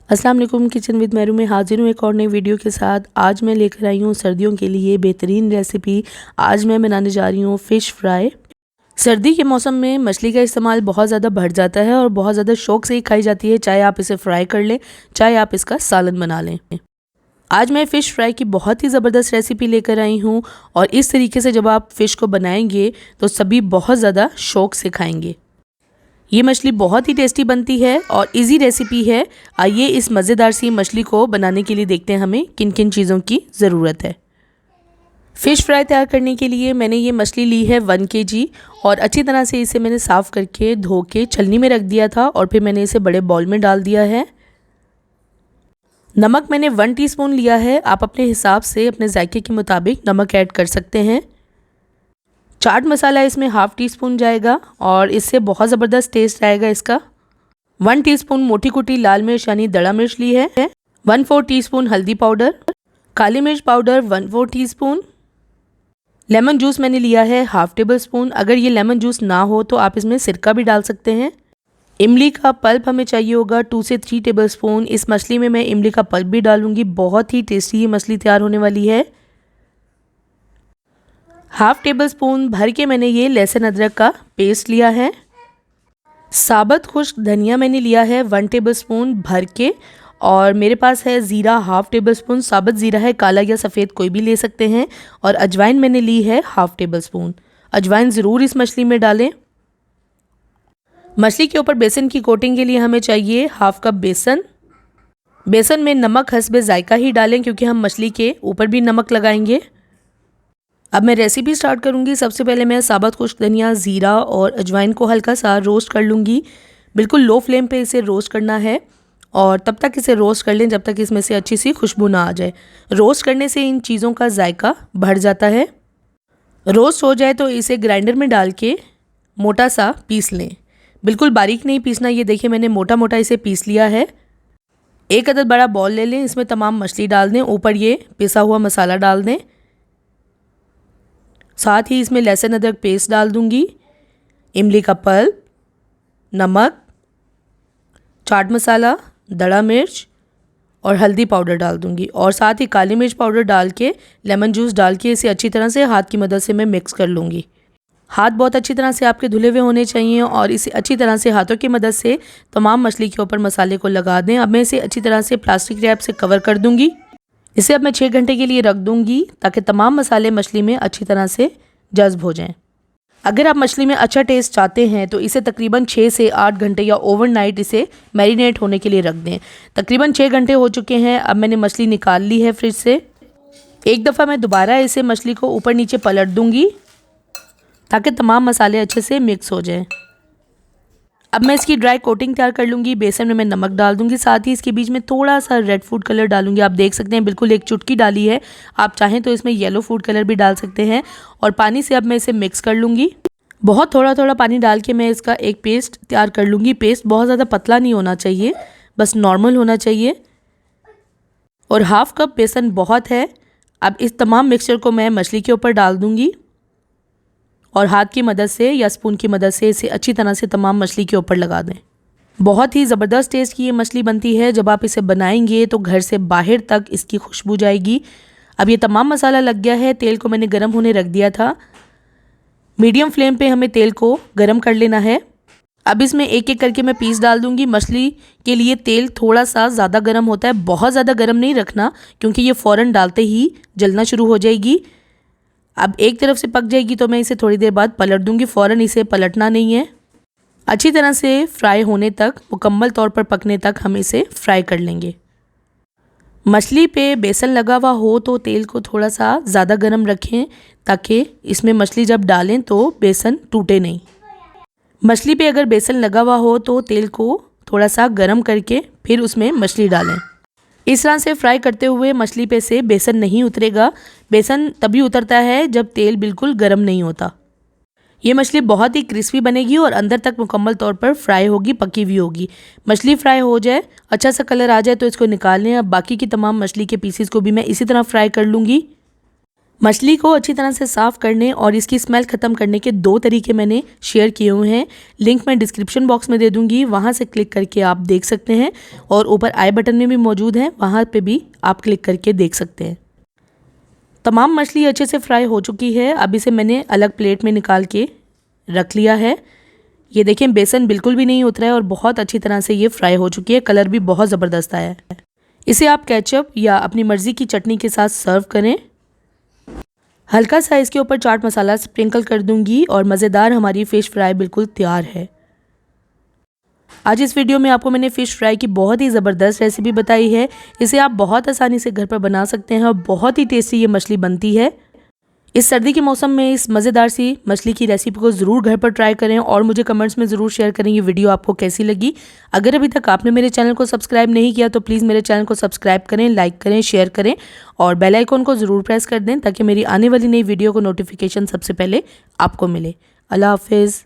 अस्सलाम वालेकुम। Kitchen with Meru में हाजिर हूँ एक और नई वीडियो के साथ। आज मैं लेकर आई हूँ सर्दियों के लिए बेहतरीन रेसिपी। आज मैं बनाने जा रही हूँ फ़िश फ्राई। सर्दी के मौसम में मछली का इस्तेमाल बहुत ज़्यादा बढ़ जाता है और बहुत ज़्यादा शौक़ से ही खाई जाती है, चाहे आप इसे फ्राई कर लें, चाहे आप इसका सालन बना लें। आज मैं फ़िश फ्राई की बहुत ही ज़बरदस्त रेसिपी लेकर आई हूँ और इस तरीके से जब आप फ़िश को बनाएंगे तो सभी बहुत ज़्यादा शौक़ से खाएंगे। ये मछली बहुत ही टेस्टी बनती है और इजी रेसिपी है। आइए इस मज़ेदार सी मछली को बनाने के लिए देखते हैं हमें किन किन चीज़ों की ज़रूरत है। फ़िश फ्राई तैयार करने के लिए मैंने ये मछली ली है 1 kg और अच्छी तरह से इसे मैंने साफ़ करके धो के छलनी में रख दिया था और फिर मैंने इसे बड़े बाउल में डाल दिया है। नमक मैंने 1 टीस्पून लिया है। आप अपने हिसाब से अपने जायके के मुताबिक नमक ऐड कर सकते हैं। चाट मसाला इसमें ½ टीस्पून जाएगा और इससे बहुत ज़बरदस्त टेस्ट आएगा इसका। 1 टीस्पून मोटी कुटी लाल मिर्च यानी दड़ा मिर्च ली है। 1/4 टीस्पून हल्दी पाउडर, काली मिर्च पाउडर 1/4 टीस्पून। लेमन जूस मैंने लिया है ½ टेबल स्पून। अगर ये लेमन जूस ना हो तो आप इसमें सिरका भी डाल सकते हैं। इमली का पल्प हमें चाहिए होगा 2 से 3 टेबल स्पून। इस मछली में मैं इमली का पल्प भी डालूंगी। बहुत ही टेस्टी ये मछली तैयार होने वाली है। ½ टेबल स्पून भर के मैंने ये लहसुन अदरक का पेस्ट लिया है। साबुत खुश्क धनिया मैंने लिया है 1 टेबल स्पून भर के। और मेरे पास है ज़ीरा ½ टेबल स्पून। साबुत ज़ीरा है, काला या सफ़ेद कोई भी ले सकते हैं। और अजवाइन मैंने ली है ½ टेबल स्पून। अजवाइन ज़रूर इस मछली में डालें। मछली के ऊपर बेसन की कोटिंग के लिए हमें चाहिए ½ कप बेसन। बेसन में नमक हस्बे जायका ही डालें क्योंकि हम मछली के ऊपर भी नमक लगाएंगे। अब मैं रेसिपी स्टार्ट करूंगी। सबसे पहले मैं साबुत खुश्क धनिया, ज़ीरा और अजवाइन को हल्का सा रोस्ट कर लूँगी। बिल्कुल लो फ्लेम पे इसे रोस्ट करना है और तब तक इसे रोस्ट कर लें जब तक इसमें से अच्छी सी खुशबू ना आ जाए। रोस्ट करने से इन चीज़ों का जायका बढ़ जाता है। रोस्ट हो जाए तो इसे ग्राइंडर में डाल के मोटा सा पीस लें। बिल्कुल बारीक नहीं पीसना। ये देखिए मैंने मोटा मोटा इसे पीस लिया है। एक अदद बड़ा बॉल ले लें, इसमें तमाम मछली डाल दें, ऊपर ये पिसा हुआ मसाला डाल दें। साथ ही इसमें लहसुन अदरक पेस्ट डाल दूंगी, इमली का पल्प, नमक, चाट मसाला, दड़ा मिर्च और हल्दी पाउडर डाल दूंगी और साथ ही काली मिर्च पाउडर डाल के लेमन जूस डाल के इसे अच्छी तरह से हाथ की मदद से मैं मिक्स कर लूँगी। हाथ बहुत अच्छी तरह से आपके धुले हुए होने चाहिए और इसे अच्छी तरह से हाथों की मदद से तमाम मछली के ऊपर मसाले को लगा दें। अब मैं इसे अच्छी तरह से प्लास्टिक रैप से कवर कर दूंगी। इसे अब मैं 6 घंटे के लिए रख दूंगी ताकि तमाम मसाले मछली में अच्छी तरह से जज्ब हो जाएं। अगर आप मछली में अच्छा टेस्ट चाहते हैं तो इसे तकरीबन 6 से 8 घंटे या ओवरनाइट इसे मैरिनेट होने के लिए रख दें। तकरीबन 6 घंटे हो चुके हैं। अब मैंने मछली निकाल ली है फ्रिज से। एक दफ़ा मैं दोबारा इसे मछली को ऊपर नीचे पलट दूंगी ताकि तमाम मसाले अच्छे से मिक्स हो जाएं। अब मैं इसकी ड्राई कोटिंग तैयार कर लूँगी। बेसन में मैं नमक डाल दूँगी, साथ ही इसके बीच में थोड़ा सा रेड फूड कलर डालूँगी। आप देख सकते हैं बिल्कुल 1 चुटकी डाली है। आप चाहें तो इसमें येलो फूड कलर भी डाल सकते हैं। और पानी से अब मैं इसे मिक्स कर लूँगी। बहुत थोड़ा थोड़ा पानी डाल के मैं इसका एक पेस्ट तैयार कर लूँगी। पेस्ट बहुत ज़्यादा पतला नहीं होना चाहिए, बस नॉर्मल होना चाहिए। और ½ कप बेसन बहुत है। अब इस तमाम मिक्सचर को मैं मछली के ऊपर डाल दूँगी और हाथ की मदद से या स्पून की मदद से इसे अच्छी तरह से तमाम मछली के ऊपर लगा दें। बहुत ही ज़बरदस्त टेस्ट की ये मछली बनती है। जब आप इसे बनाएंगे तो घर से बाहर तक इसकी खुशबू जाएगी। अब ये तमाम मसाला लग गया है। तेल को मैंने गर्म होने रख दिया था। मीडियम फ्लेम पे हमें तेल को गर्म कर लेना है। अब इसमें एक एक करके मैं पीस डाल दूँगी। मछली के लिए तेल थोड़ा सा ज़्यादा गर्म होता है, बहुत ज़्यादा गर्म नहीं रखना क्योंकि ये फ़ौरन डालते ही जलना शुरू हो जाएगी। अब एक तरफ से पक जाएगी तो मैं इसे थोड़ी देर बाद पलट दूंगी। फ़ौरन इसे पलटना नहीं है। अच्छी तरह से फ्राई होने तक, मुकम्मल तौर पर पकने तक हम इसे फ्राई कर लेंगे। मछली पे बेसन लगा हुआ हो तो तेल को थोड़ा सा ज़्यादा गर्म रखें ताकि इसमें मछली जब डालें तो बेसन टूटे नहीं। मछली पे अगर बेसन लगा हुआ हो तो तेल को थोड़ा सा गर्म करके फिर उसमें मछली डालें। इस तरह से फ्राई करते हुए मछली पे से बेसन नहीं उतरेगा। बेसन तभी उतरता है जब तेल बिल्कुल गर्म नहीं होता। ये मछली बहुत ही क्रिस्पी बनेगी और अंदर तक मुकम्मल तौर पर फ्राई होगी, पकी हुई होगी। मछली फ्राई हो जाए, अच्छा सा कलर आ जाए तो इसको निकाल लें। अब बाकी की तमाम मछली के पीसीस को भी मैं इसी तरह फ्राई कर लूँगी। मछली को अच्छी तरह से साफ़ करने और इसकी स्मेल ख़त्म करने के 2 तरीके मैंने शेयर किए हुए हैं। लिंक मैं डिस्क्रिप्शन बॉक्स में दे दूँगी, वहाँ से क्लिक करके आप देख सकते हैं और ऊपर आई बटन में भी मौजूद है, वहाँ पे भी आप क्लिक करके देख सकते हैं। तमाम मछली अच्छे से फ्राई हो चुकी है। अब इसे मैंने अलग प्लेट में निकाल के रख लिया है। ये देखें, बेसन बिल्कुल भी नहीं उतरा है और बहुत अच्छी तरह से ये फ्राई हो चुकी है। कलर भी बहुत ज़बरदस्त आया है। इसे आप केचप या अपनी मर्ज़ी की चटनी के साथ सर्व करें। हल्का सा इसके ऊपर चाट मसाला स्प्रिंकल कर दूंगी और मज़ेदार हमारी फ़िश फ्राई बिल्कुल तैयार है। आज इस वीडियो में आपको मैंने फ़िश फ्राई की बहुत ही ज़बरदस्त रेसिपी बताई है। इसे आप बहुत आसानी से घर पर बना सकते हैं और बहुत ही टेस्टी ये मछली बनती है। इस सर्दी के मौसम में इस मज़ेदार सी मछली की रेसिपी को ज़रूर घर पर ट्राई करें और मुझे कमेंट्स में ज़रूर शेयर करें ये वीडियो आपको कैसी लगी। अगर अभी तक आपने मेरे चैनल को सब्सक्राइब नहीं किया तो प्लीज़ मेरे चैनल को सब्सक्राइब करें, लाइक करें, शेयर करें और बेल आइकन को ज़रूर प्रेस कर दें ताकि मेरी आने वाली नई वीडियो को नोटिफिकेशन सबसे पहले आपको मिले। अल्लाह हाफिज़।